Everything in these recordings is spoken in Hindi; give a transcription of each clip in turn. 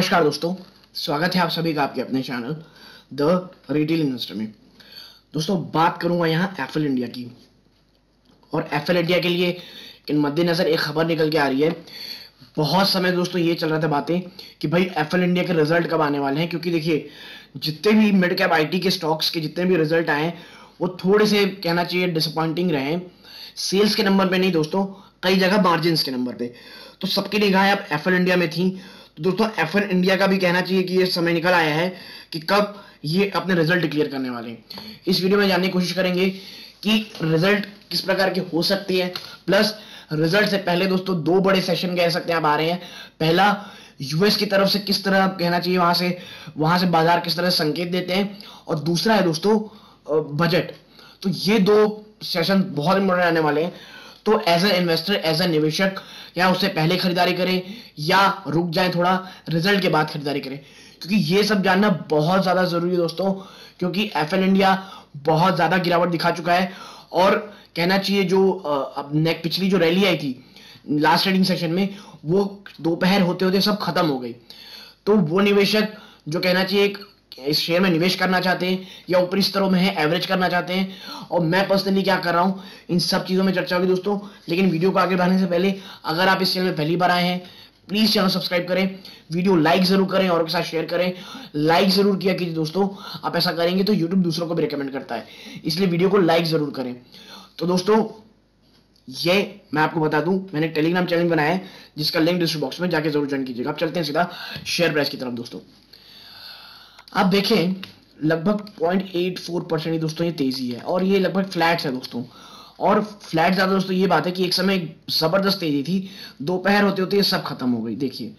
नमस्कार दोस्तों, स्वागत है आप सभी का आपके अपने चैनल द रिटेल इन्वेस्टर में। दोस्तों बात करूंगा यहाँ एफएल इंडिया की। और एफएल इंडिया के लिए इन मद्देनजर एक खबर निकल के आ रही है। बहुत समय दोस्तों ये चल रहा था बातें कि भाई एफएल इंडिया के रिजल्ट कब आने वाले हैं, क्योंकि देखिए जितने भी मिड कैप आईटी के स्टॉक्स के जितने भी रिजल्ट आए हैं वो थोड़े से कहना चाहिए डिसअपॉइंटिंग रहे हैं। सेल्स के नंबर पे नहीं दोस्तों, कई जगह मार्जिन के नंबर पे। तो सबकी निगाहें अब एफएल इंडिया में थी। तो दोस्तों एफएल इंडिया का भी कहना चाहिए कि ये समय निकल आया है कि कब ये अपने रिजल्ट डिक्लेयर करने वाले हैं। इस वीडियो में जानने की कोशिश करेंगे कि रिजल्ट किस प्रकार के हो सकती है, प्लस रिजल्ट से पहले दोस्तों दो बड़े सेशन कह सकते हैं आप आ रहे हैं। पहला यूएस की तरफ से किस तरह कहना चाहिए वहां से बाजार किस तरह संकेत देते हैं, और दूसरा है दोस्तों बजट। तो ये दो सेशन बहुत इंपॉर्टेंट आने वाले हैं। तो as a investor, as a निवेशक, या उससे पहले खरीदारी करें या रुक जाएं थोड़ा रिजल्ट के बाद खरीदारी करें, क्योंकि ये सब जानना बहुत ज्यादा जरूरी है दोस्तों। क्योंकि एफएल इंडिया बहुत ज्यादा गिरावट दिखा चुका है और कहना चाहिए जो अब पिछली जो रैली आई थी लास्ट ट्रेडिंग सेशन में, वो दोपहर होते होते सब खत्म हो गई। तो वो निवेशक जो कहना चाहिए इस शेयर में निवेश करना चाहते हैं या ऊपरी स्तरों में है एवरेज करना चाहते हैं, और मैं पर्सनली क्या कर रहा हूं, इन सब चीजों में चर्चा होगी दोस्तों। लेकिन वीडियो को आगे बढ़ाने से पहले अगर आप इस चैनल में पहली बार आए हैं प्लीज चैनल सब्सक्राइब करें, वीडियो लाइक जरूर करें और के साथ शेयर करें। लाइक जरूर किया कीजिए दोस्तों, आप ऐसा करेंगे तो यूट्यूब दूसरों को भी रिकमेंड करता है, इसलिए वीडियो को लाइक जरूर करें। तो दोस्तों ये मैं आपको बता दूं, मैंने टेलीग्राम चैनल बनाया है जिसका लिंक डिस्क्रिप्शन बॉक्स में जाके जरूर ज्वाइन कीजिएगा। अब चलते हैं सीधा शेयर प्राइस की तरफ। दोस्तों आप देखें लगभग 0.84% ही दोस्तों ये तेजी है, और ये लगभग फ्लैट है दोस्तों। और फ्लैट ज्यादा दोस्तों ये बात है कि एक समय जबरदस्त तेजी थी, दोपहर होते होते ये सब खत्म हो गई। देखिए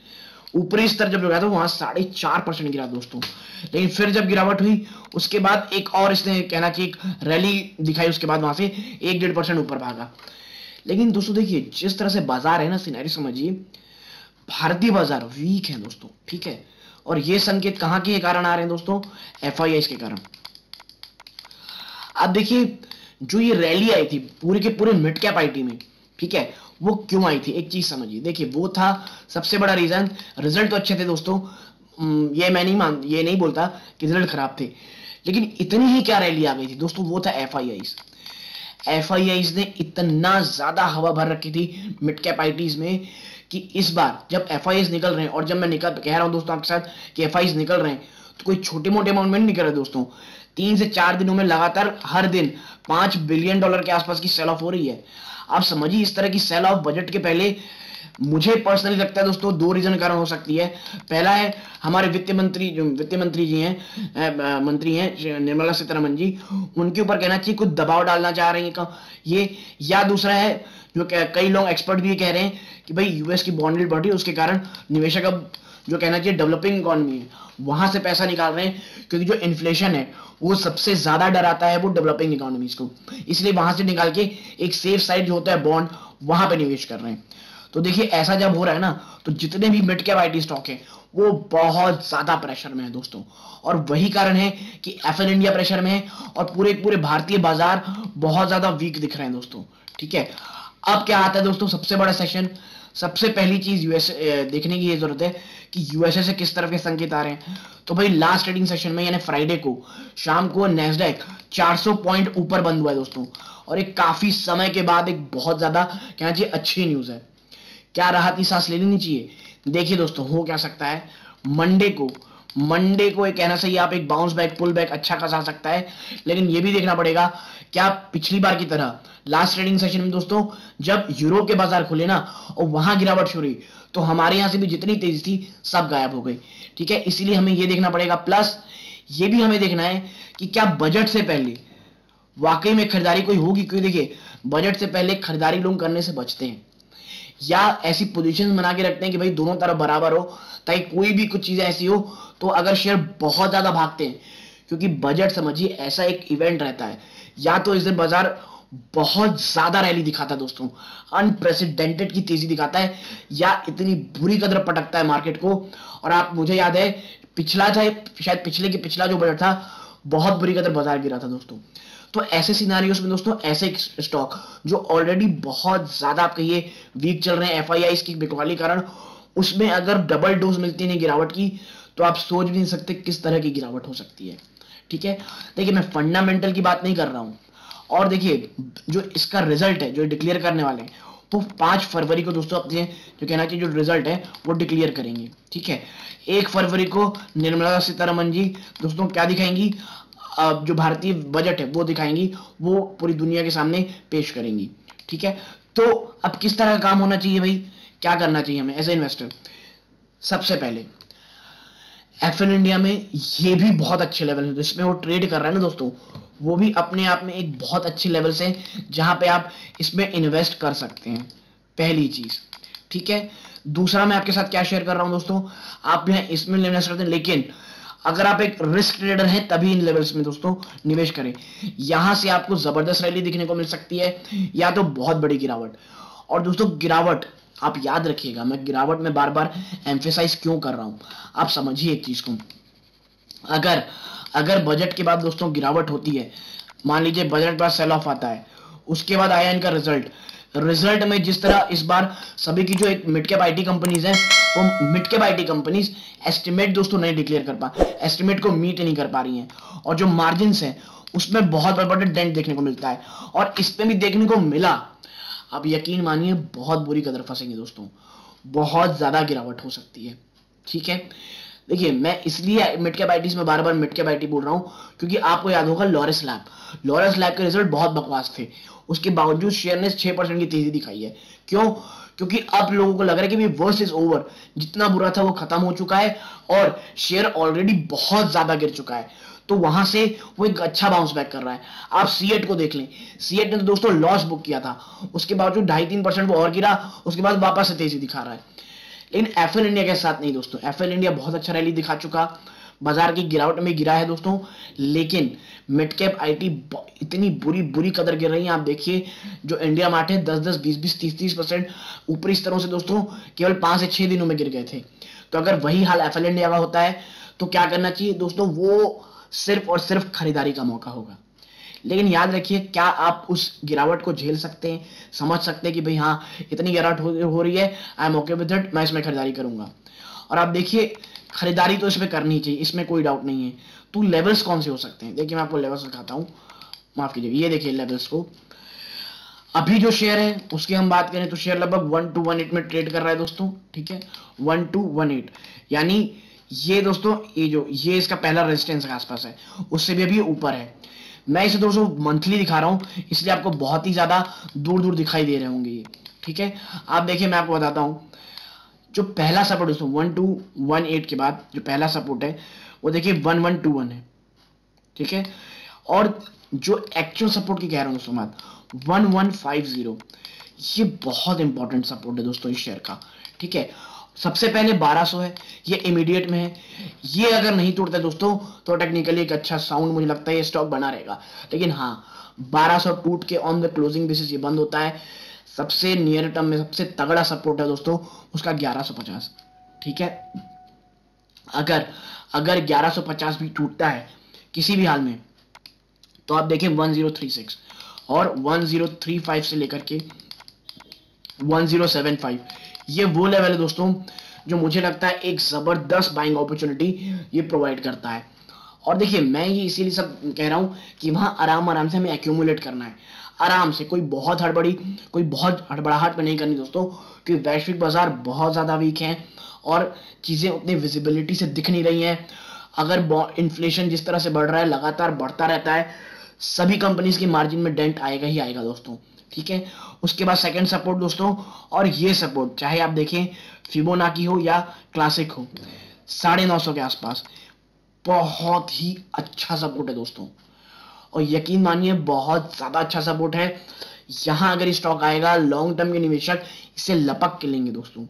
ऊपरी स्तर जब गया था वहां 4.5% गिरा दोस्तों, लेकिन फिर जब गिरावट हुई उसके बाद एक और इसने कहना चाहिए रैली दिखाई, उसके बाद वहां से 1-1.5% ऊपर भागा। लेकिन दोस्तों देखिए जिस तरह से बाजार है ना, सिनेरियो समझिए, भारतीय बाजार वीक है दोस्तों, ठीक है। और ये संकेत कहां के कारण आ रहे हैं दोस्तों, एफआईआई के कारण। अब देखिए जो ये रैली आई थी पूरे के पूरे मिड कैप आईटी में, ठीक है, वो क्यों आई थी एक चीज समझिए। देखिए वो था सबसे बड़ा रीजन, रिजल्ट तो अच्छे थे दोस्तों, ये मैं ये नहीं बोलता कि रिजल्ट खराब थे, लेकिन इतनी ही क्या रैली आ गई थी दोस्तों, वो था एफआईआई ने इतना ज्यादा हवा भर रखी थी मिड कैप आईटीज में कि इस बार जब एफआईआई निकल रहे हैं, और जब मैं कह रहा हूं दोस्तों आपके साथ कि एफआईआई निकल रहे हैं, तो कोई छोटे मोटे अमाउंट में नहीं निकल रहे दोस्तों। 3 से 4 दिनों में लगातार हर दिन $5 बिलियन के आसपास की सेल ऑफ हो रही है। आप समझिए इस तरह की सेल ऑफ बजट के पहले मुझे पर्सनली लगता है दोस्तों दो रीजन कारण हो सकती है। पहला है हमारे वित्त मंत्री जी हैं, मंत्री हैं निर्मला सीतारमण जी, उनके ऊपर कहना चाहिए कुछ दबाव डालना चाह रही है ये, या दूसरा है जो कई लोग एक्सपर्ट भी कह रहे हैं कि भाई यूएस की बॉन्ड यील्ड बढ़ रही है, उसके कारण निवेशक अब जो कहना चाहिए डेवलपिंग इकोनॉमी है वहां से पैसा निकाल रहे हैं, क्योंकि जो इन्फ्लेशन है वो सबसे ज्यादा डराता है वो डेवलपिंग इकोनॉमीज को, इसलिए वहां से निकाल के एक सेफ साइड जो होता है बॉन्ड, वहां पे निवेश कर रहे हैं। तो देखिए ऐसा जब हो रहा है ना, तो जितने भी मिड कैप आईटी स्टॉक है वो बहुत ज्यादा प्रेशर में है दोस्तों, और वही कारण है कि एफएल इंडिया प्रेशर में है और पूरे भारतीय बाजार बहुत ज्यादा वीक दिख रहे हैं दोस्तों, ठीक है। अब क्या आता है दोस्तों सबसे बड़ा सेशन, सबसे पहली चीज यूएस देखने की ये जरूरत है कि यूएसए से किस तरह के संकेत आ रहे हैं। तो भाई लास्ट ट्रेडिंग सेशन में यानी फ्राइडे को शाम को नैस्डैक 400 पॉइंट ऊपर बंद हुआ है दोस्तों, और एक काफी समय के बाद एक बहुत ज्यादा कहना चाहिए अच्छी न्यूज है। क्या राहत सांस ले लेनी चाहिए। देखिए दोस्तों हो क्या सकता है, मंडे को एक कहना सही आप एक बाउंस बैक पुल बैक अच्छा खासा आ सकता है, लेकिन ये भी देखना पड़ेगा क्या पिछली बार की तरह लास्ट ट्रेडिंग सेशन में दोस्तों जब यूरोप के बाजार खुले ना और वहां गिरावट शुरू हुई, तो हमारे यहां से भी जितनी तेजी थी सब गायब हो गई, ठीक है। इसीलिए हमें ये देखना पड़ेगा, प्लस ये भी हमें देखना है कि क्या बजट से पहले वाकई में खरीदारी कोई होगी, क्योंकि देखिए बजट से पहले खरीदारी लोग करने से बचते हैं या ऐसी पोजीशन बना के रखते हैं कि भाई दोनों तरफ बराबर हो, ताकि कोई भी कुछ चीजें ऐसी हो तो अगर शेयर बहुत ज्यादा भागते हैं, क्योंकि बजट समझिए ऐसा एक इवेंट रहता है, या तो इस दिन बाजार बहुत ज्यादा रैली दिखाता है दोस्तों, अनप्रेसिडेंटेड की तेजी दिखाता है, या इतनी बुरी कदर पटकता है मार्केट को। और आप मुझे याद है पिछला चाहे शायद पिछला जो बजट था बहुत बुरी कदर बाजार गिरा था दोस्तों। तो ऐसे सिनारियोस में दोस्तों ऐसे स्टॉक जो ऑलरेडी बहुत ज्यादा आप कहिए वीक चल रहे हैं एफआईआई की बिकवाली कारण, उसमें अगर डबल डोज मिलती है गिरावट की, तो आप सोच भी नहीं सकते किस तरह की गिरावट हो सकती है। ठीक है, देखिए मैं फंडामेंटल की बात नहीं कर रहा हूं। और देखिए जो इसका रिजल्ट है जो डिक्लेयर करने वाले हैं, वो 5 फरवरी को दोस्तों अपने जो कहना चाहिए जो रिजल्ट है वो डिक्लेयर करेंगे। ठीक है, 1 फरवरी को निर्मला सीतारमन जी दोस्तों क्या दिखाएंगी, जो भारतीय बजट है वो दिखाएंगी, वो पूरी दुनिया के सामने पेश करेंगी। ठीक है, तो अब किस तरह का काम होना चाहिए भाई, क्या करना चाहिए हमें एज ए इन्वेस्टर। सबसे पहले एफएल इंडिया में ये भी बहुत अच्छे लेवल है जिसमें वो ट्रेड कर रहा है ना दोस्तों, वो भी अपने आप में एक बहुत अच्छे लेवल से जहां पे आप इसमें इन्वेस्ट कर सकते हैं, पहली चीज। ठीक है, दूसरा मैं आपके साथ क्या शेयर कर रहा हूं दोस्तों, आप भी इसमें इन्वेस्ट करते हैं, लेकिन अगर आप एक रिस्क ट्रेडर हैं तभी इन लेवल्स में दोस्तों निवेश करें। यहां से आपको जबरदस्त रैली दिखने को मिल सकती है या तो बहुत बड़ी गिरावट। और दोस्तों गिरावट आप याद रखिएगा, मैं गिरावट में बार बार एम्फेसाइज क्यों कर रहा हूं, आप समझिए एक चीज को। अगर अगर बजट के बाद दोस्तों गिरावट होती है, मान लीजिए बजट के बाद सेल ऑफ आता है, उसके बाद आया इनका रिजल्ट में जिस तरह इस बार सभी की जो एक मिड कैप आईटी कंपनीज हैं, वो mid cap IT companies estimate दोस्तों नहीं डिक्लेयर कर पा, एस्टिमेट को मीट नहीं कर पा रही हैं, और जो मार्जिन है उसमें बहुत बड़े डेंट देखने को मिलता है, और इसमें भी देखने को मिला। आप यकीन मानिए बहुत बुरी कदर फंसेंगे दोस्तों, बहुत ज्यादा गिरावट हो सकती है। ठीक है, देखिए मैं इसलिए मिड कैप आईटीज में बार बार मिड कैप आईटी बोल रहा हूं, क्योंकि आपको याद होगा लॉरेस लैब के रिजल्ट बहुत बकवास थे, उसके बावजूद शेयर ने 6% की तेजी दिखाई है। क्यों? क्योंकि अब लोगों को लग रहा है कि वर्स्ट इज ओवर, जितना बुरा था वो खत्म हो चुका है और शेयर ऑलरेडी बहुत ज्यादा गिर चुका है, तो वहां से वो एक अच्छा बाउंस बैक कर रहा है। आप सीएट को देख लें, सीएट ने तो दोस्तों लॉस बुक किया था, उसके बावजूद 2.5-3% वो और गिरा, उसके बाद वापस से तेजी दिखा रहा है। लेकिन एफएल इंडिया के साथ नहीं दोस्तों, एफएल इंडिया बहुत अच्छा रैली दिखा चुका, बाजार की गिरावट में गिरा है दोस्तों, लेकिन मिड कैप आईटी इतनी बुरी कदर गिर रही है। आप देखिए जो इंडिया मार्ट है 10-10, 20-20, 30-30% ऊपर इस तरह से दोस्तों केवल 5 से 6 दिनों में गिर गए थे। तो अगर वही हाल एफएल इंडिया का होता है तो क्या करना चाहिए दोस्तों, वो सिर्फ और सिर्फ खरीदारी का मौका होगा। लेकिन याद रखिए, क्या आप उस गिरावट को झेल सकते हैं, समझ सकते हैं कि भाई हाँ इतनी गिरावट हो रही है, I am okay with it, मैं इसमें खरीदारी करूंगा। और आप देखिए खरीदारी तो इसमें करनी चाहिए, इसमें कोई डाउट नहीं है। तो लेवल्स कौन से हो सकते हैं, देखिए मैं आपको लेवल्स दिखाता हूँ, माफ कीजिए, ये देखिए लेवल्स को। अभी जो शेयर है उसकी हम बात करें तो शेयर लगभग 1-1.8 में ट्रेड कर रहा है दोस्तों। ठीक है, 1-1.8, यानी ये दोस्तों ये इसका पहला रेजिस्टेंस के आसपास है, उससे भी अभी ऊपर है। मैं इसे दोस्तों मंथली दिखा रहा हूं, इसलिए आपको बहुत ही ज्यादा दूर दिखाई दे रहे होंगे ये। ठीक है, आप देखिए मैं आपको बताता हूं, जो पहला सपोर्ट दोस्तों 1-1.8 के बाद जो पहला सपोर्ट है वो देखिए 1-1-2-1 है। ठीक है, और जो एक्चुअल सपोर्ट की कह रहा हूं दोस्तों बात 1-1-5-0, ये बहुत इंपॉर्टेंट सपोर्ट है दोस्तों इस शेयर का। ठीक है, सबसे पहले 1200 है, ये इमीडिएट में है, ये अगर नहीं टूटता दोस्तों तो टेक्निकली एक अच्छा साउंड मुझे लगता है ये स्टॉक बना रहेगा। लेकिन हाँ 1200 टूट के ऑन द क्लोजिंग बेसिस ये बंद होता है। सबसे नियर टर्म में सबसे तगड़ा सपोर्ट है दोस्तों उसका 1150। ठीक है, अगर 1150 भी टूटता है किसी भी हाल में, तो आप देखें 1036 और 1035 से लेकर के 1075, ये वो लेवल है दोस्तों जो मुझे लगता है एक जबरदस्त बाइंग अपॉर्चुनिटी ये प्रोवाइड करता है। और देखिए मैं ये इसीलिए सब कह रहा हूं कि वहां आराम से हमें एक्यूमुलेट करना है, आराम से, कोई बहुत हड़बड़ाहट में नहीं करनी दोस्तों, क्योंकि वैश्विक बाजार बहुत ज्यादा वीक है और चीजें उतनी विजिबिलिटी से दिख नहीं रही हैं। अगर इन्फ्लेशन जिस तरह से बढ़ रहा है, लगातार बढ़ता रहता है, सभी कंपनीज की मार्जिन में डेंट आएगा ही आएगा दोस्तों। ठीक है, उसके बाद सेकंड सपोर्ट दोस्तों, और ये सपोर्ट चाहे आप देखें फिबोनाची हो या क्लासिक हो, 950 के आसपास बहुत ही अच्छा सपोर्ट है दोस्तों, और यकीन मानिए बहुत ज्यादा अच्छा सपोर्ट है। यहां अगर स्टॉक आएगा, लॉन्ग टर्म के निवेशक इसे लपक के लेंगे दोस्तों,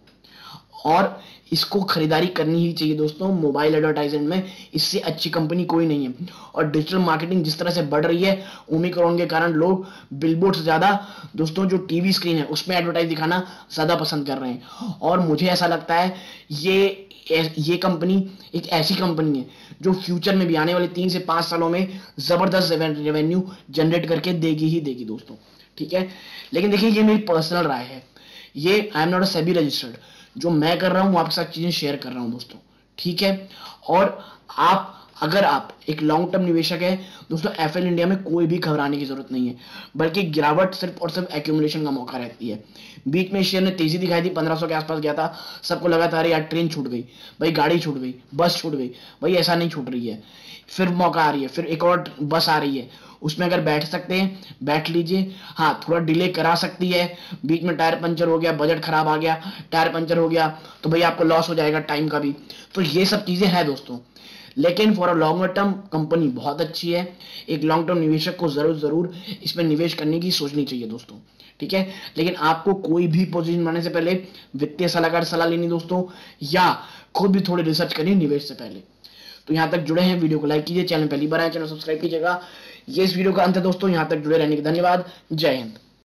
और इसको खरीदारी करनी ही चाहिए दोस्तों। मोबाइल एडवर्टाइजमेंट में इससे अच्छी कंपनी कोई नहीं है, और डिजिटल मार्केटिंग जिस तरह से बढ़ रही है ओमिक्रॉन के कारण, लोग बिलबोर्ड से ज्यादा दोस्तों जो टीवी स्क्रीन है उसमें एडवर्टाइज दिखाना ज्यादा पसंद कर रहे हैं। और मुझे ऐसा लगता है ये कंपनी एक ऐसी कंपनी है जो फ्यूचर में भी आने वाले 3 से 5 सालों में जबरदस्त रेवेन्यू जनरेट करके देगी ही देगी दोस्तों। ठीक है, लेकिन देखिए ये मेरी पर्सनल राय है, ये I am not a SEBI registered, जो मैं कर रहा हूँ वो आपके साथ चीजें शेयर कर रहा हूँ दोस्तों, ठीक है। और अगर आप एक लॉन्ग टर्म निवेशक है दोस्तों, एफएल इंडिया में कोई भी घबराने की जरूरत नहीं है, बल्कि गिरावट सिर्फ और सिर्फ एक्यूमुलेशन का मौका रहती है। बीच में शेयर ने तेजी दिखाई थी, 1500 के आसपास गया था, सबको लगा था अरे यार ट्रेन छूट गई भाई, गाड़ी छूट गई, बस छूट गई भाई, ऐसा नहीं छूट रही है, फिर मौका आ रही है, फिर एक और बस आ रही है, उसमें अगर बैठ सकते हैं बैठ लीजिए। हाँ थोड़ा डिले करा सकती है, बीच में टायर पंचर हो गया, बजट खराब आ गया, टायर पंचर हो गया तो भाई आपको लॉस हो जाएगा टाइम का भी। तो ये सब चीजें हैं दोस्तों, लेकिन for a longer term company बहुत अच्छी है। एक लॉन्ग टर्म निवेशक को जरूर इसमें निवेश करने की सोचनी चाहिए दोस्तों, ठीक है। लेकिन आपको कोई भी पोजीशन बनाने से पहले वित्तीय सलाहकार सलाह लेनी दोस्तों, या खुद भी थोड़ी रिसर्च करनी निवेश से पहले। तो यहां तक जुड़े हैं, वीडियो को लाइक कीजिए, चैनल पहली बार आए चैनल सब्सक्राइब कीजिएगा। ये इस वीडियो का अंत है दोस्तों, यहां तक जुड़े रहने के धन्यवाद। जय हिंद।